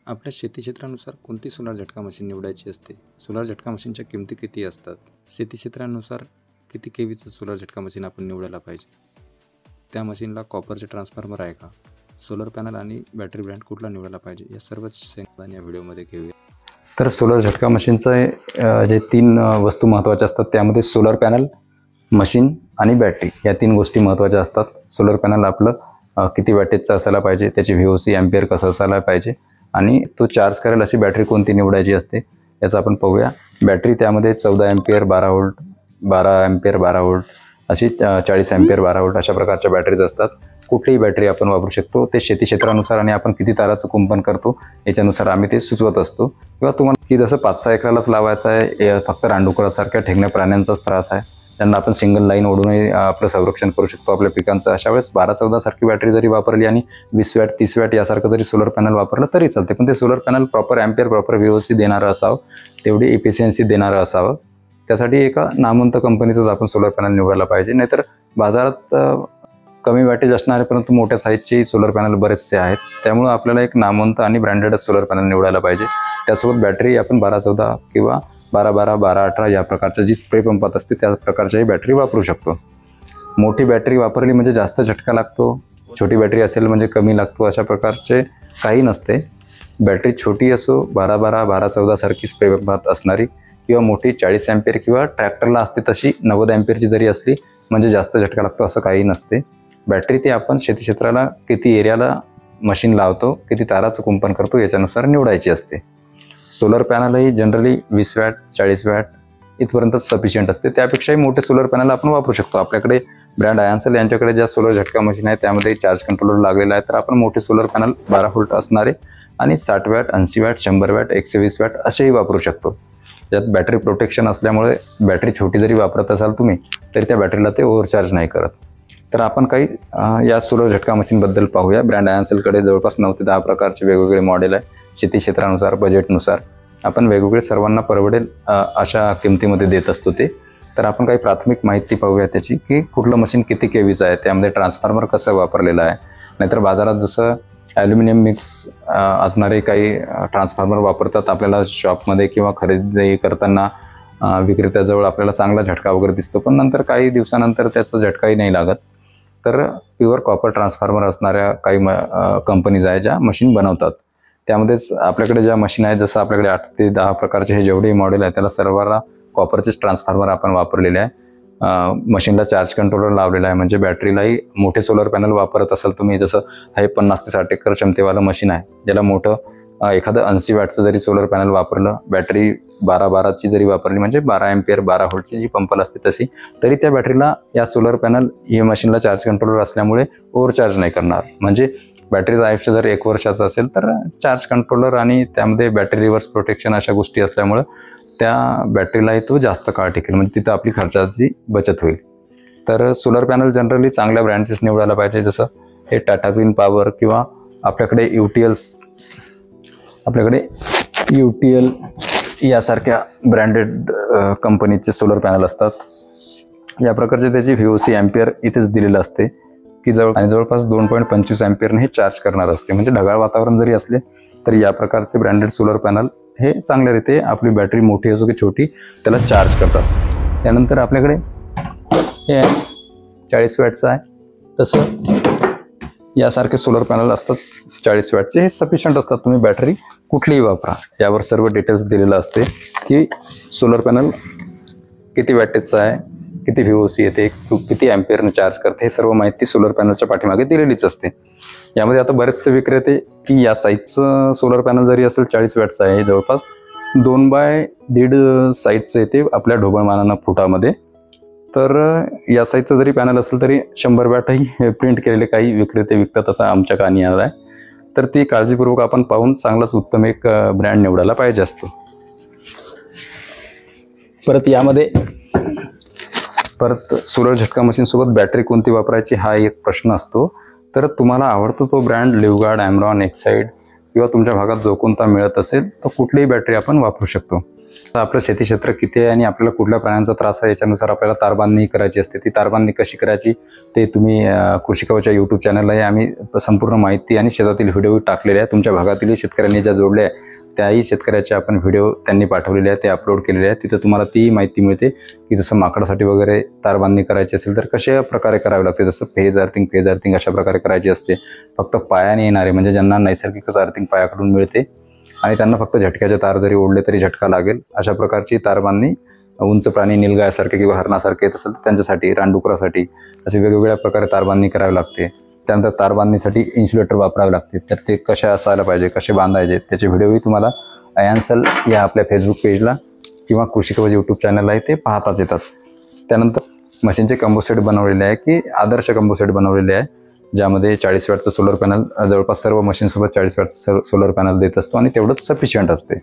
आपल्या शेती क्षेत्रानुसार कोणती सोलार झटका मशीन निवडायची असते? सोलार झटका मशीनच्या किमती किती असतात? शेती क्षेत्रानुसार किती केवीचं सोलार झटका मशीन आपण निवडायला पाहिजे? त्या मशीनला कॉपरचे ट्रान्सफॉर्मर आहे का? सोलर पॅनल आणि बॅटरी ब्रँड कुठला निवडायला पाहिजे? या सर्वच संगणन या व्हिडिओमध्ये घेऊया. तर सोलर झटका मशीनचं जे 3 वस्तू महत्त्वाच्या असतात त्यामध्ये सोलर पॅनल, मशीन आणि बॅटरी या 3 गोष्टी महत्त्वाच्या असतात. सोलर पॅनल आपलं किती वॅटेजचं असायला पाहिजे, त्याची VOC एम्पियर कसं असायला पाहिजे आणि तो चार्ज करेल अशी बॅटरी कोणती निवडायची असते याचं आपण पाहूया. बॅटरी त्यामध्ये 14 एम्पियर 12 व्होल्ट, 12 एम्पियर 12 व्होल्ट अशी 40 एम्पियर 12 व्होल्ट अशा प्रकारच्या बॅटरीज असतात. कुठलीही बॅटरी आपण वापरू शकतो. ते शेती क्षेत्रानुसार आणि आपण किती ताराचं कुंपण करतो याच्यानुसार आम्ही ते सुचवत असतो. किंवा तुम्हाला की जसं 5-6 एकरालाच लावायचं आहे, फक्त रानडुकरासारख्या ठेंगण्या प्राण्यांचाच त्रास आहे, त्यांना आपण सिंगल लाईन ओढूनही आपलं संरक्षण करू शकतो आपल्या पिकांचं. अशा वेळेस 12-14 सारखी बॅटरी जरी वापरली आणि 20 वॅट 30 वॅट यासारखं जरी सोलर पॅनल वापरलं तरी चालते. पण ते solar panel proper ampere proper VOC देणारं असावं, तेवढी एफिशियन्सी देणारं असावं. त्यासाठी एका नामवंत कंपनीचंच आपण सोलर पॅनल निवडायला पाहिजे. नाहीतर बाजारात कमी वॅटेज असणारे परंतु मोठ्या साईजचे सोलर पॅनल बरेचसे आहेत. त्यामुळं आपल्याला एक नामवंत आणि ब्रँडेडच सोलर पॅनल निवडायला पाहिजे. त्यासोबत बॅटरी आपण 12-14 किंवा 12-12, 12-18 या प्रकारचं जी स्प्रे पंपात असते त्या प्रकारच्याही बॅटरी वापरू शकतो. मोठी बॅटरी वापरली म्हणजे जास्त झटका लागतो, छोटी बॅटरी असेल म्हणजे कमी लागतो, अशा प्रकारचे काही नसते. बॅटरी छोटी असो, 12-12, 12-14 सारखी स्प्रे पंपात असणारी किंवा मोठी 40 एम्पियर किंवा ट्रॅक्टरला असते तशी 90 एम्पियरची जरी असली म्हणजे जास्त झटका लागतो असं काही नसते. बॅटरी ती आपण शेती क्षेत्राला किती एरियाला मशीन लावतो, किती ताराचं कुंपण करतो याच्यानुसार निवडायची असते. सोलर पॅनलही जनरली 20 वॅट 40 वॅट इथपर्यंतच सफिशियंट असते. त्यापेक्षाही मोठे सोलर पॅनल आपण वापरू शकतो. आपल्याकडे ब्रँड आयन्सल यांच्याकडे ज्या सोलर झटका मशीन आहे त्यामध्ये चार्ज कंट्रोलर लागलेला आहे. तर आपण मोठे सोलर पॅनल 12 व्होल्ट असणारे आणि 60 वॅट 80 वॅट 100 वॅट 120 वॅट असेही वापरू शकतो. यात बॅटरी प्रोटेक्शन असल्यामुळे बॅटरी छोटी जरी वापरत असाल तुम्ही तरी त्या बॅटरीला ते ओव्हरचार्ज नाही करत. तर आपण काही या सोलर झटका मशीनबद्दल पाहूया. ब्रँड आयन्सलकडे जवळपास 9 ते 10 प्रकारचे वेगवेगळे मॉडेल आहे. शेती क्षेत्रानुसार बजेटनुसार आपण वेगवेगळे सर्वांना परवडेल अशा किमतीमध्ये देत असतो ते. तर आपण काही प्राथमिक माहिती पाहूया त्याची, की कुठलं मशीन किती केवीचं आहे, त्यामध्ये ट्रान्सफॉर्मर कसं वापरलेलं आहे. नाहीतर बाजारात जसं ॲल्युमिनियम मिक्स असणारे काही ट्रान्सफॉर्मर वापरतात आपल्याला शॉपमध्ये किंवा खरेदी करताना विक्रेत्याजवळ आपल्याला चांगला झटका वगैरे दिसतो, पण नंतर काही दिवसानंतर त्याचा झटकाही नाही लागत. तर प्युअर कॉपर ट्रान्सफॉर्मर असणाऱ्या काही कंपनीज आहे ज्या मशीन बनवतात. त्यामध्येच आपल्याकडे ज्या मशीन आहेत, जसं आपल्याकडे 8 ते 10 प्रकारचे हे जेवढे मॉडेल आहे त्याला सर्वांना कॉपरचेच ट्रान्सफॉर्मर आपण वापरलेले आहे. मशीनला चार्ज कंट्रोलर लावलेला आहे. म्हणजे बॅटरीलाही मोठे सोलर पॅनल वापरत असाल तुम्ही, जसं हे 50 ते 60 एकर क्षमतेवालं मशीन आहे ज्याला मोठं एखादं 80 वॅटचं जरी सोलर पॅनल वापरलं, बॅटरी 12-12ची जरी वापरली म्हणजे 12 एम्पियर 12 व्होल्टची जी पंपल असते तशी, तरी त्या बॅटरीला या सोलर पॅनल हे मशीनला चार्ज कंट्रोलर असल्यामुळे ओव्हरचार्ज नाही करणार. म्हणजे बॅटरीचं आयुष्य जर 1 वर्षाचं असेल तर चार्ज कंट्रोलर आणि त्यामध्ये बॅटरी रिव्हर्स प्रोटेक्शन अशा गोष्टी असल्यामुळं त्या बॅटरीलाही तो जास्त काळ टिकेल. म्हणजे तिथं आपली खर्चाची बचत होईल. तर सोलर पॅनल जनरली चांगल्या ब्रँडचेच निवडायला पाहिजे. जसं हे टाटा ग्रीन पॉवर किंवा आपल्याकडे UTL यासारख्या ब्रँडेड कंपनीचे सोलर पॅनल असतात. या प्रकारचे त्याची VOC एम्पियर इथेच दिलेलं असते की जवळपास 2.25 एम्पियरने हे चार्ज करणार असते. म्हणजे ढगाळ वातावरण जरी असले तरी या प्रकारचे ब्रँडेड सोलर पॅनल हे चांगल्या रीते आपली बॅटरी मोठी असो की छोटी त्याला चार्ज करतात. त्यानंतर आपल्याकडे हे 40 वॅटचं आहे. तसं यासारखे सोलर पॅनल असतात 40 वॅटचे, हे सफिशियंट असतात. तुम्ही बॅटरी कुठलीही वापरा, यावर सर्व डिटेल्स दिलेलं असते की सोलर पॅनल किती वॅटेजचं आहे, किती VOC येते, किती एम्पियरने चार्ज करते, हे सर्व माहिती सोलर पॅनलच्या पाठीमागे दिलेलीच असते. यामध्ये आता बरेचसे विक्रेते की या साईजचं सोलर पॅनल जरी असेल 40 वॅटचं आहे, जवळपास 2x1.5 साईजचं येते आपल्या ढोबळमानानं फुटामध्ये. तर या साईजचं जरी पॅनल असेल तरी 100 वॅटही प्रिंट केलेले काही विक्रेते विकतात असं आमच्या कानी आलं आहे. तर ती काळजीपूर्वक आपण पाहून चांगलाच उत्तम एक ब्रँड निवडायला पाहिजे असतो. परत सोलर झटका मशीनसोबत बॅटरी कोणती वापरायची हा एक प्रश्न असतो. तर तुम्हाला आवडतो तो ब्रँड लिवगार्ड, ॲमरॉन, एक्साईड किंवा तुमच्या भागात जो कोणता मिळत असेल तर कुठलीही बॅटरी आपण वापरू शकतो. तर आपलं शेती क्षेत्र किती आहे आणि आपल्याला कुठल्या प्राण्यांचा त्रास आहे याच्यानुसार आपल्याला तारबांधणी करायची असते. ती तारबांधणी कशी करायची ते तुम्ही कृषी कवचच्या यूट्यूब चॅनललाही आम्ही संपूर्ण माहिती आणि शेतातील व्हिडिओ टाकलेले आहे. तुमच्या भागातील शेतकऱ्यांनी ज्या जोडल्या आहे त्याही शेतकऱ्याचे आपण व्हिडिओ त्यांनी पाठवलेले आहे, ते अपलोड केलेले आहे. तिथं तुम्हाला ती माहिती मिळते की जसं माकडासाठी वगैरे तारबांधणी करायची असेल तर कशा प्रकारे करावी लागते. जसं फेज अर्थिंग अशा प्रकारे करायची असते. फक्त पायाने येणारे म्हणजे ज्यांना नैसर्गिकच अर्थिंग पायाकडून मिळते आणि त्यांना फक्त झटक्याचे तार जरी ओढले तरी झटका लागेल अशा प्रकारची तारबांधणी उंच प्राणी निलगायासारखे किंवा हरणासारखे येत असेल तर त्यांच्यासाठी, रानडुकरासाठी असे वेगवेगळ्या प्रकारे तारबांधणी करावी लागते. त्यानंतर तारबांधणीसाठी इन्सुलेटर वापरावे लागते. तर ते कसे असायला पाहिजे, कसे बांधायचे त्याचे व्हिडिओही तुम्हाला आयन्सल या आपल्या फेसबुक पेजला किंवा कृषी कवच यूट्यूब चॅनललाही ते पाहताच येतात. त्यानंतर मशीनचे कंबोसेट बनवलेले आहे की आदर्श कंबोसेट बनवलेले आहे, ज्यामध्ये 40 वॅटचं सोलर पॅनल जवळपास सर्व मशीनसोबत 40 वॅटचं सोलर पॅनल देत असतो आणि तेवढंच सफिशियंट असते.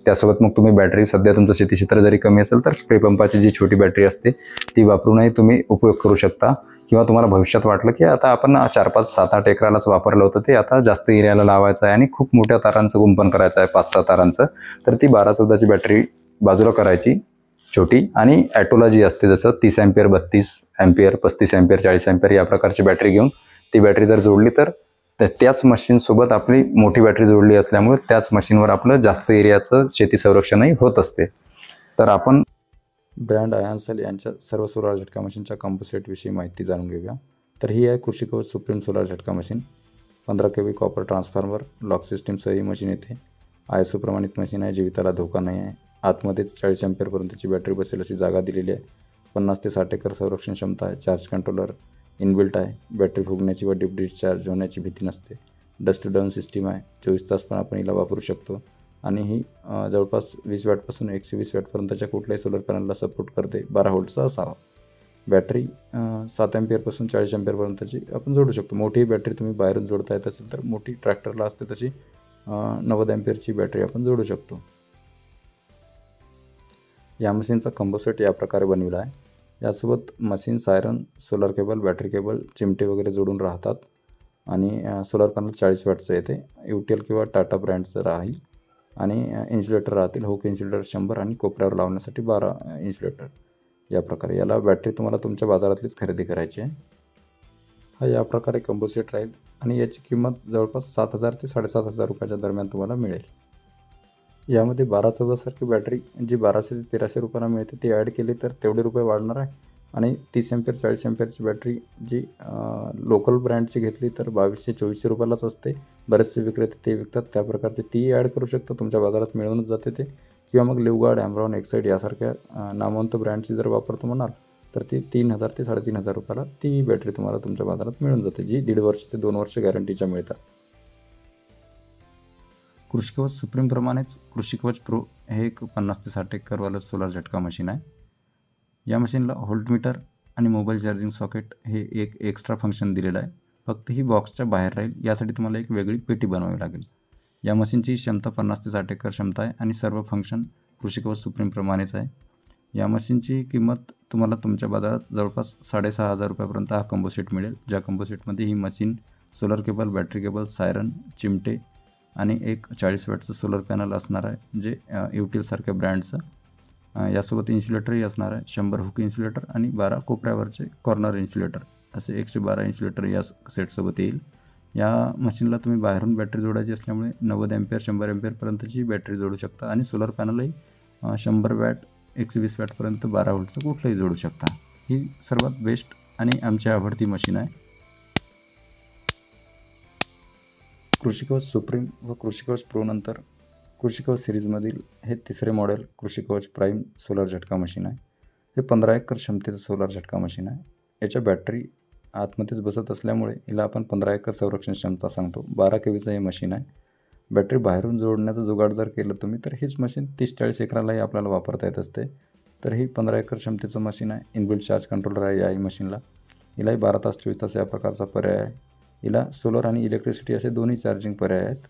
त्यासोबत मग तुम्ही बॅटरी, सध्या तुमचं शेती क्षेत्र जरी कमी असेल तर स्प्रे पंपाची जी छोटी बॅटरी असते ती वापरूनही तुम्ही उपयोग करू शकता. किंवा तुम्हाला भविष्यात वाटलं की आता आपण 4, 5, 7, 8 एकरालाच वापरलं होतं, ते आता जास्त एरियाला लावायचं आहे आणि खूप मोठ्या तारांचं कुंपण करायचं आहे, 5-6 तारांचं, तर ती 12-14ची बॅटरी बाजूला करायची छोटी आणि ॲटोला जी असते जसं 30 अँपियर, 32 अँपियर, 35 अँपियर, 40 अँपियर या प्रकारची बॅटरी घेऊन ती बॅटरी जर जोडली तर त्याच मशीनसोबत आपली मोठी बॅटरी जोडली असल्यामुळे त्याच मशीनवर आपलं जास्त एरियाचं शेती संरक्षणही होत असते. तर आपण ब्रँड आयन्सल यांच्या सर्व सोलार झटका मशीनच्या कंपोसेटविषयी माहिती जाणून घेऊया. तर ही आहे Krushi Kavach supreme solar Jhatka machine. 15 kV copper transformer lock सिस्टीमसह ही मशीन येते. ISO प्रमाणित मशीन आहे, जीविताला धोका नाही आहे. आतमध्येच 40 अँपिअरपर्यंतची बॅटरी बसेल अशी जागा दिलेली आहे. 50 ते 60 एकर संरक्षण क्षमता आहे. चार्ज कंट्रोलर इनबिल्ट आहे. बॅटरी फुगण्याची व डीप डिस्चार्ज होण्याची भीती नसते. डस्ट डाऊन सिस्टीम आहे. 24 तास पण आपण हिला वापरू शकतो आणि ही जवळपास 20 वॅटपासून 120 वॅटपर्यंतच्या कुठल्याही सोलर पॅनलला सपोर्ट करते. 12 व्होल्टचा असावा. बॅटरी 7 अँपिअरपासून 40 अँपिअरपर्यंतची आपण जोडू शकतो. मोठी बॅटरी तुम्ही बाहेरून जोडता येत असेल तर मोठी ट्रॅक्टरला असते तशी 90 अँपिअरची बॅटरी आपण जोडू शकतो. या मशीनचा कंबोसेट या प्रकारे बनविला आहे. यासोबत machine, siren, solar cable, battery cable, चिमटे वगैरे जोडून राहतात आणि सोलर पॅनल 40 वॅटचं येते. UTL किंवा टाटा ब्रँडचं राहील आणि इन्सुलेटर राहतील. हुक इन्सुलेटर 100 आणि कोपऱ्यावर लावण्यासाठी 12 इन्सुलेटर. या प्रकारे याला बॅटरी तुम्हाला तुमच्या बाजारातलीच खरेदी करायची आहे. हा या प्रकारे कंबोसेट राहील आणि याची किंमत जवळपास 7,000 ते 7,500 रुपयाच्या दरम्यान तुम्हाला मिळेल. यामध्ये 12-14 सारखी बॅटरी जी 1200 ते 1300 रुपयाला मिळते ती ॲड केली तर तेवढे रुपये वाढणार आहे. आणि 30 अँपिअर 40 अँपिअरची बॅटरी जी लोकल ब्रँडची घेतली तर 2200-2400 रुपयालाच असते. बरेचसे विक्रेते ते विकतात, त्या प्रकारचे ती ॲड करू शकता. तुमच्या बाजारात मिळूनच जाते ते. किंवा मग लिवगार्ड, ॲम्रॉन, एक्साईड यासारख्या नामवंत ब्रँडची जर वापरतो म्हणाल तर ती 3000 ते 3500 रुपयाला ती बॅटरी तुम्हाला तुमच्या बाजारात मिळून जाते, जी 1.5 वर्ष ते 2 वर्ष गॅरंटीच्या मिळतात. कृषी कवच सुप्रीमप्रमाणेच कृषी कवच प्रो हे एक 50 ते 60 एकरवालं सोलार झटका मशीन आहे. या मशीनला व्होल्टमीटर आणि मोबाईल चार्जिंग सॉकेट हे एक एक्स्ट्रा फंक्शन दिलेलं आहे. फक्त ही बॉक्सच्या बाहेर राहील. यासाठी तुम्हाला एक वेगळी पेटी बनवावी लागेल. या मशीनची क्षमता 50 ते 60 एकर क्षमता आहे आणि सर्व फंक्शन कृषी कवच सुप्रीमप्रमाणेच आहे. या मशीनची किंमत तुम्हाला तुमच्या बाजारात जवळपास 6,500 रुपयापर्यंत हा कंबोसेट मिळेल. ज्या कंबोसेटमध्ये ही machine, solar cable, battery cable, siren, चिमटे आणि एक 40 वॅटचं सोलर पॅनल असणार आहे, जे UTL सारख्या ब्रँडचं. यासोबत इन्सुलेटरही असणार आहे. 100 हुक इन्सुलेटर आणि 12 कोपऱ्यावरचे कॉर्नर इन्सुलेटर असे 112 इन्सुलेटर या सेटसोबत येईल. या मशीनला तुम्ही बाहेरून बॅटरी जोडायची असल्यामुळे 90 अँपिअर 100 अँपिअरपर्यंतची बॅटरी जोडू शकता आणि सोलर पॅनलही 100 वॅट 120 वॅटपर्यंत 12 व्होल्टचं कुठलंही जोडू शकता. ही सर्वात बेस्ट आणि आमची आवडती मशीन आहे. कृषी कवच सुप्रीम व कृषी कवच प्रो नंतर कृषी कवच सिरीजमधील हे तिसरे मॉडेल कृषी कवच प्राईम सोलार झटका मशीन आहे. हे 15 एकर क्षमतेचं सोलार झटका मशीन आहे. याच्या बॅटरी आतमध्येच बसत असल्यामुळे हिला आपण 15 एकर संरक्षण क्षमता सांगतो. 12 kVचं हे मशीन आहे. बॅटरी बाहेरून जोडण्याचं जुगाड जर केलं तुम्ही तर हीच मशीन 30-40 एकरालाही आपल्याला वापरता येत असते. तर ही 15 एकर क्षमतेचं मशीन आहे. इनबिल्ट चार्ज कंट्रोलर आहे याही मशीनला. हिलाही 12 तास 24 तास या प्रकारचा पर्याय आहे. हिला सोलर आणि इलेक्ट्रिसिटी असे दोन्ही चार्जिंग पर्याय आहेत.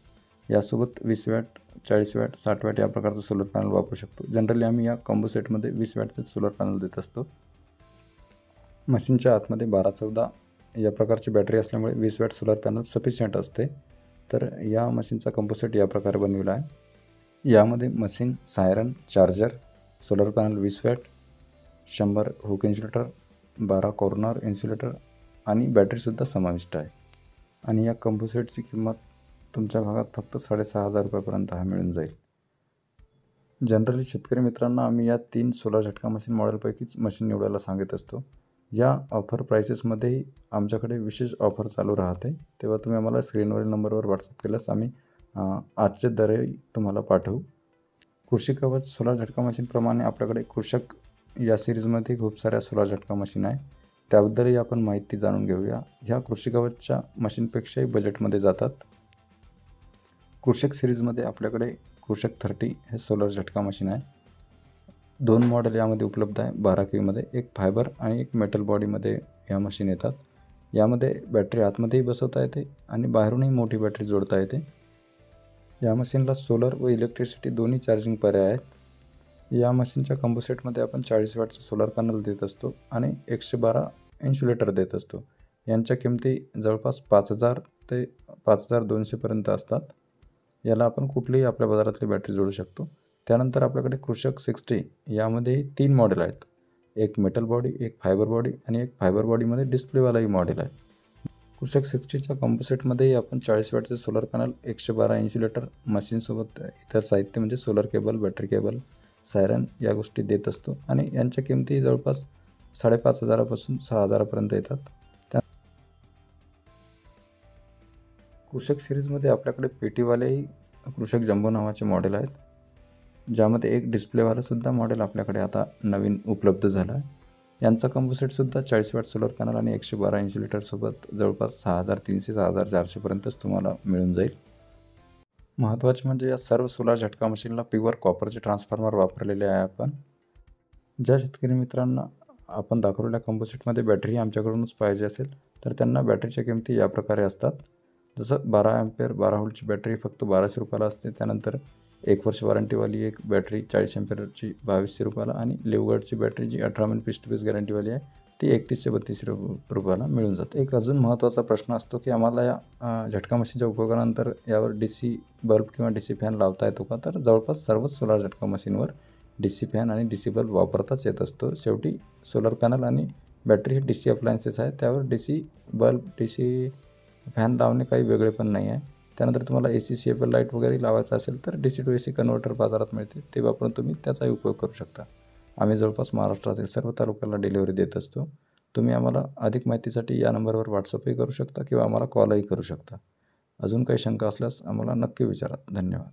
यासोबत 20 वॅट, 40 वॅट, 60 वॅट या प्रकारचं सोलर पॅनल वापरू शकतो. जनरली आम्ही या कॉम्बो सेटमध्ये 20 वॅटचे सोलर पॅनल देत असतो. मशीनच्या आतमध्ये 12-14 या प्रकारची बॅटरी असल्यामुळे 20 वॅट सोलर पॅनल सफिशियंट असते. तर या मशीनचा कंपोसेट या प्रकारे बनविला आहे. यामध्ये machine, siren, charger, solar panel 20 watt, 100 hook insulator, 12 corner insulator आणि बॅटरीसुद्धा समाविष्ट आहे. आणि या कंपोसेटची किंमत तुमच्या भागात फक्त 6,500 रुपयापर्यंत मिळून जाईल. जनरली शेतकरी मित्रांना आम्ही या 3 सोलर झटका मशीन मॉडेलपैकीच मशीन निवडायला सांगत असतो. या ऑफर प्राइसेसमध्येही आमच्याकडे विशेष ऑफर चालू राहते. तेव्हा तुम्ही आम्हाला स्क्रीनवरील नंबरवर व्हॉट्सअप केल्यास आम्ही आजचे दरही तुम्हाला पाठवू. कृषी कवच सोलर झटका मशीनप्रमाणे आपल्याकडे कृषक या सिरीजमध्ये खूप साऱ्या सोलर झटका मशीन आहे. त्याबद्दलही आपण माहिती जाणून घेऊया. ह्या कृषी कवचच्या मशीनपेक्षाही बजेटमध्ये जातात. कृषक सिरीजमध्ये आपल्याकडे कृषक 30 हे सोलर झटका मशीन आहे. 2 मॉडेल यामध्ये उपलब्ध आहे. 12 KVमध्ये एक फायबर आणि एक मेटल बॉडीमध्ये या मशीन येतात. यामध्ये बॅटरी आतमध्येही बसवता येते आणि बाहेरूनही मोठी बॅटरी जोडता येते. या मशीनला सोलर व इलेक्ट्रिसिटी दोन्ही चार्जिंग पर्याय आहेत. या मशीनच्या कंपोसेटमध्ये आपण 40 वॅटचं सोलर पॅनल देत असतो आणि 112 इन्सुलेटर देत असतो. यांच्या किमती जवळपास 5,000 ते 5,200पर्यंत असतात. याला आपण कुठलीही आपल्या बाजारातली बॅटरी जोडू शकतो. त्यानंतर आपल्याकडे कृषक 60 यामध्येही 3 मॉडेल आहेत. एक मेटल बॉडी, एक फायबर बॉडी आणि एक फायबर बॉडीमध्ये डिस्प्लेवालाही मॉडेल आहे. कृषक 60च्या कंपोसेटमध्येही आपण 40 वॅटचे सोलर पॅनल, 112 इन्सुलेटर, मशीनसोबत इतर साहित्य म्हणजे solar cable, battery cable, siren या गोष्टी देत असतो आणि यांच्या किमती जवळपास 5,500 पासून 6,000पर्यंत येतात. कृषक सिरीजमध्ये आपल्याकडे पेटीवालेही कृषक जंबो नावाचे मॉडेल आहेत, ज्यामध्ये एक डिस्प्लेवालासुद्धा मॉडेल आपल्याकडे आता नवीन उपलब्ध झाला आहे. यांचा कंपोसेटसुद्धा 40 वॅट सोलर पॅनल आणि 112 इन्सुलेटरसोबत जवळपास 6,300-6,400पर्यंतच तुम्हाला मिळून जाईल. महत्त्वाचे म्हणजे या सर्व सोलर झटका मशीनला प्युअर कॉपरचे ट्रान्सफॉर्मर वापरलेले आहे आपण. ज्या शेतकरी मित्रांना आपण दाखवलेल्या कंपोसेटमध्ये बॅटरी आमच्याकडूनच पाहिजे असेल तर त्यांना बॅटरीच्या किमती या प्रकारे असतात. जसं 12 अँपिअर 12 व्होल्टची बॅटरी फक्त 1,200 रुपयाला असते. त्यानंतर 1 वर्ष वॉरंटीवाली एक बॅटरी 40 अँपिअरची 2,200 रुपयाला आणि लिव्हगार्डची बॅटरी जी 18 महिने पीस टू पीस गॅरंटीवाली आहे ती 3132 रुपयाला मिळून जाते. एक अजून महत्त्वाचा प्रश्न असतो की आम्हाला या झटका मशीनच्या उपयोगानंतर यावर DC बल्ब किंवा DC फॅन लावता येतो का? तर जवळपास सर्वच सोलर झटका मशीनवर DC फॅन आणि DC बल्ब वापरताच येत असतो. शेवटी सोलर पॅनल आणि बॅटरी हे DC अप्लायन्सेस आहे. त्यावर DC बल्ब, DC फॅन लावणे काही वेगळे पण नाही आहे. त्यानंतर तुम्हाला AC CFL लाईट वगैरे लावायचं असेल तर DC to AC कन्व्हर्टर बाजारात मिळते, ते वापरून तुम्ही त्याचाही उपयोग करू शकता. आम्ही जवळपास महाराष्ट्रातील सर्व तालुक्याला डिलिव्हरी देत असतो. तुम्ही आम्हाला अधिक माहितीसाठी या नंबरवर व्हॉट्सअपही करू शकता किंवा आम्हाला कॉलही करू शकता. अजून काही शंका असल्यास आम्हाला नक्की विचारा. धन्यवाद.